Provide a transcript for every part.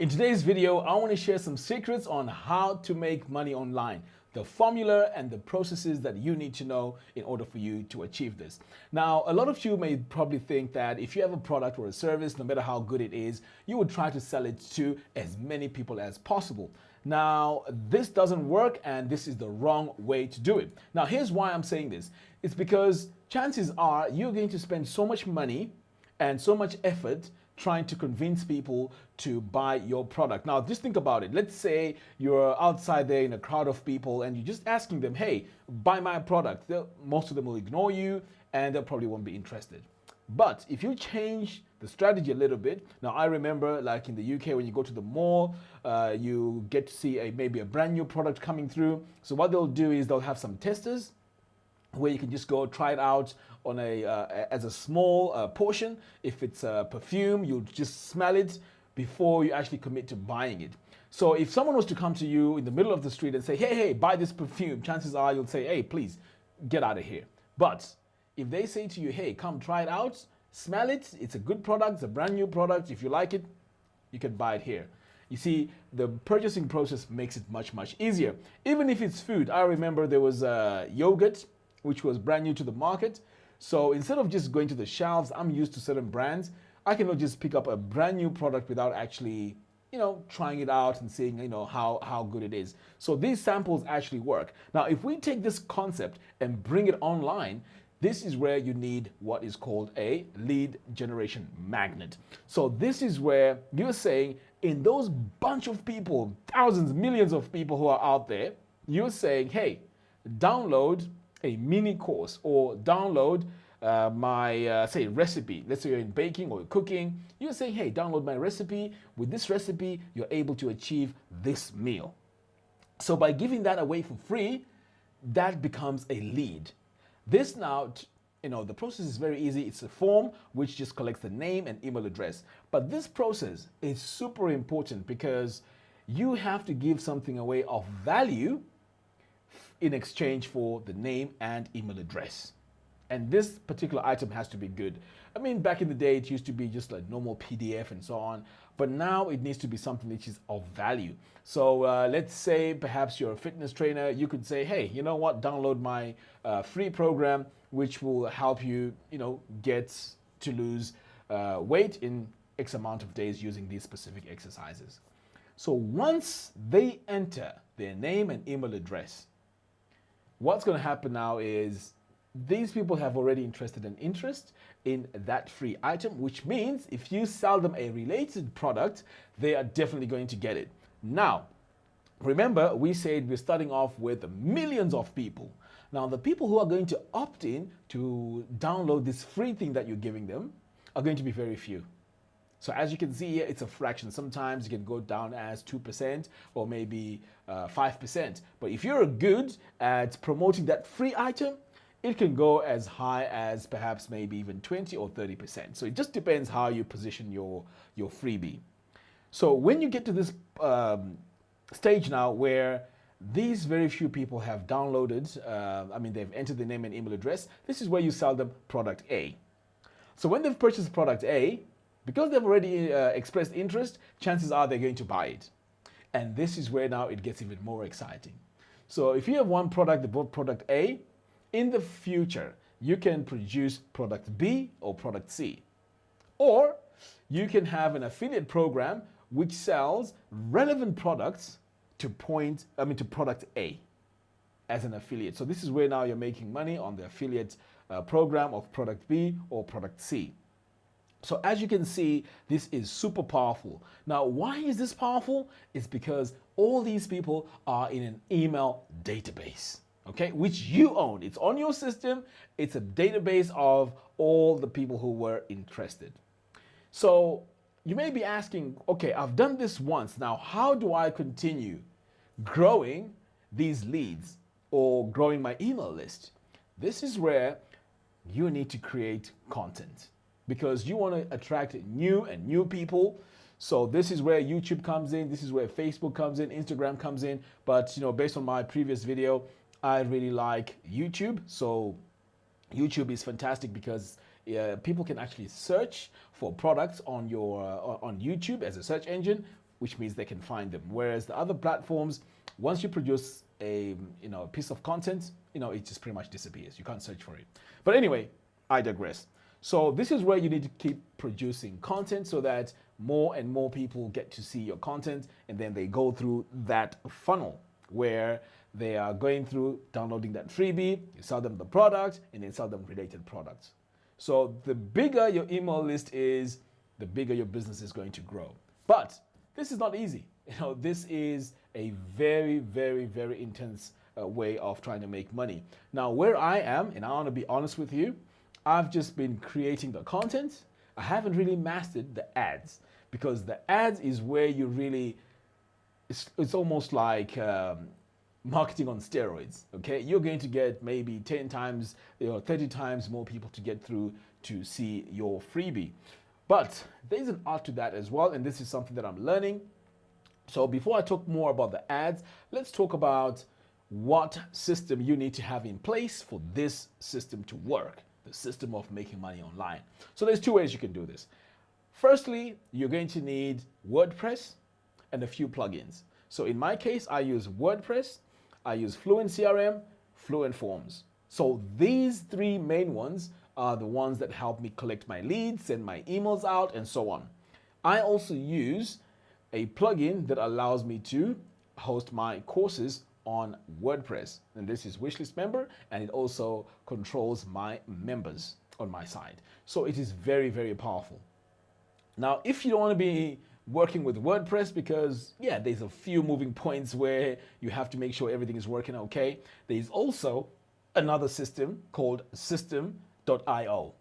In today's video, I want to share some secrets on how to make money online, the formula and the processes that you need to know in order for you to achieve this. Now, a lot of you may probably think that if you have a product or a service, no matter how good it is, you would try to sell it to as many people as possible. Now, this doesn't work and this is the wrong way to do it. Now, here's why I'm saying this. It's because chances are you're going to spend so much money and so much effort trying to convince people to buy your product. Now, just think about it. Let's say you're outside there in a crowd of people and you're just asking them, hey, buy my product. Most of them will ignore you and they probably won't be interested. But if you change the strategy a little bit, now I remember like in the UK when you go to the mall, you get to see maybe a brand new product coming through. So what they'll do is they'll have some testers where you can just go try it out on as a small portion. If it's a perfume, you'll just smell it before you actually commit to buying it. So if someone was to come to you in the middle of the street and say, hey, buy this perfume, chances are you'll say, hey, please get out of here. But if they say to you, hey, come try it out, smell it, it's a good product, it's a brand new product, if you like it, you can buy it here. You see, the purchasing process makes it much, much easier. Even if it's food, I remember there was yogurt, which was brand new to the market. So instead of just going to the shelves, I'm used to certain brands, I cannot just pick up a brand new product without actually, trying it out and seeing, how good it is. So these samples actually work. Now, if we take this concept and bring it online, this is where you need what is called a lead generation magnet. So this is where you're saying in those bunch of people, thousands, millions of people who are out there, you're saying, hey, download a mini course or download my say recipe. Let's say you're in baking or cooking. You're saying, hey, download my recipe. With this recipe, you're able to achieve this meal. So by giving that away for free, that becomes a lead. This now, the process is very easy. It's a form which just collects the name and email address. But this process is super important because you have to give something away of value in exchange for the name and email address. And this particular item has to be good. I mean, back in the day, it used to be just like normal PDF and so on, but now it needs to be something which is of value. So let's say perhaps you're a fitness trainer, you could say, hey, you know what, download my free program, which will help you, get to lose weight in X amount of days using these specific exercises. So once they enter their name and email address, what's going to happen now is these people have already interested an interest in that free item, which means if you sell them a related product, they are definitely going to get it. Now, remember, we said we're starting off with millions of people. Now, the people who are going to opt in to download this free thing that you're giving them are going to be very few. So as you can see here, it's a fraction. Sometimes you can go down as 2% or maybe 5%. But if you're good at promoting that free item, it can go as high as perhaps maybe even 20 or 30%. So it just depends how you position your freebie. So when you get to this stage now where these very few people have downloaded, they've entered the name and email address, this is where you sell them product A. So when they've purchased product A, because they've already expressed interest, chances are they're going to buy it. And this is where now it gets even more exciting. So if you have one product that bought product A, in the future, you can produce product B or product C. Or you can have an affiliate program which sells relevant products to product A as an affiliate. So this is where now you're making money on the affiliate program of product B or product C. So as you can see, this is super powerful. Now, why is this powerful? It's because all these people are in an email database, okay, which you own. It's on your system. It's a database of all the people who were interested. So you may be asking, okay, I've done this once. Now, how do I continue growing these leads or growing my email list? This is where you need to create content, because you want to attract new people. So this is where YouTube comes in. This is where Facebook comes in, Instagram comes in. But based on my previous video, I really like YouTube. So YouTube is fantastic because people can actually search for products on your on YouTube as a search engine which means they can find them. Whereas the other platforms, once you produce a piece of content, it just pretty much disappears. You can't search for it. But anyway, I digress. So this is where you need to keep producing content so that more and more people get to see your content, and then they go through that funnel where they are going through downloading that freebie, you sell them the product, and then sell them related products. So the bigger your email list is, the bigger your business is going to grow. But this is not easy. This is a very, very, very intense way of trying to make money. Now, where I am, and I want to be honest with you, I've just been creating the content. I haven't really mastered the ads, because the ads is where you really, it's almost like marketing on steroids. Okay, you're going to get maybe 10 times, 30 times more people to get through to see your freebie. But there's an art to that as well, and this is something that I'm learning. So before I talk more about the ads, let's talk about what system you need to have in place for this system to work, the system of making money online. So there's two ways you can do this. Firstly, you're going to need WordPress and a few plugins. So in my case, I use WordPress, I use Fluent CRM, Fluent Forms. So these three main ones are the ones that help me collect my leads, send my emails out, and so on. I also use a plugin that allows me to host my courses on WordPress. And this is Wishlist Member, and it also controls my members on my side. So it is very, very powerful. Now, if you don't want to be working with WordPress, because there's a few moving points where you have to make sure everything is working okay, there's also another system called Systeme.io.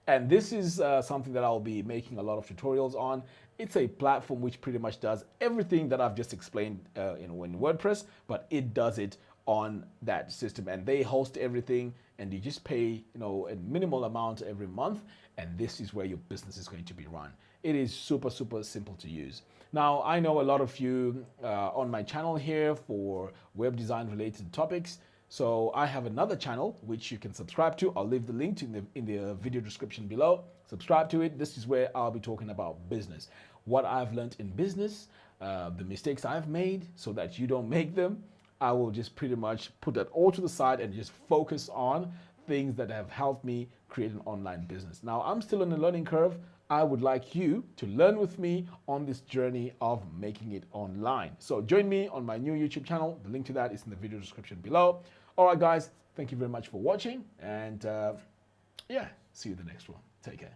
And this is something that I'll be making a lot of tutorials on. It's a platform which pretty much does everything that I've just explained in WordPress, but it does it on that system, and they host everything, and you just pay a minimal amount every month, and this is where your business is going to be run. It is super, super simple to use. Now, I know a lot of you on my channel here for web design related topics. So I have another channel which you can subscribe to. I'll leave the link in the video description below. Subscribe to it. This is where I'll be talking about business, what I've learned in business, the mistakes I've made so that you don't make them. I will just pretty much put that all to the side and just focus on things that have helped me create an online business. Now, I'm still on the learning curve. I would like you to learn with me on this journey of making it online. So join me on my new YouTube channel. The link to that is in the video description below. All right, guys, thank you very much for watching. And see you in the next one. Take care.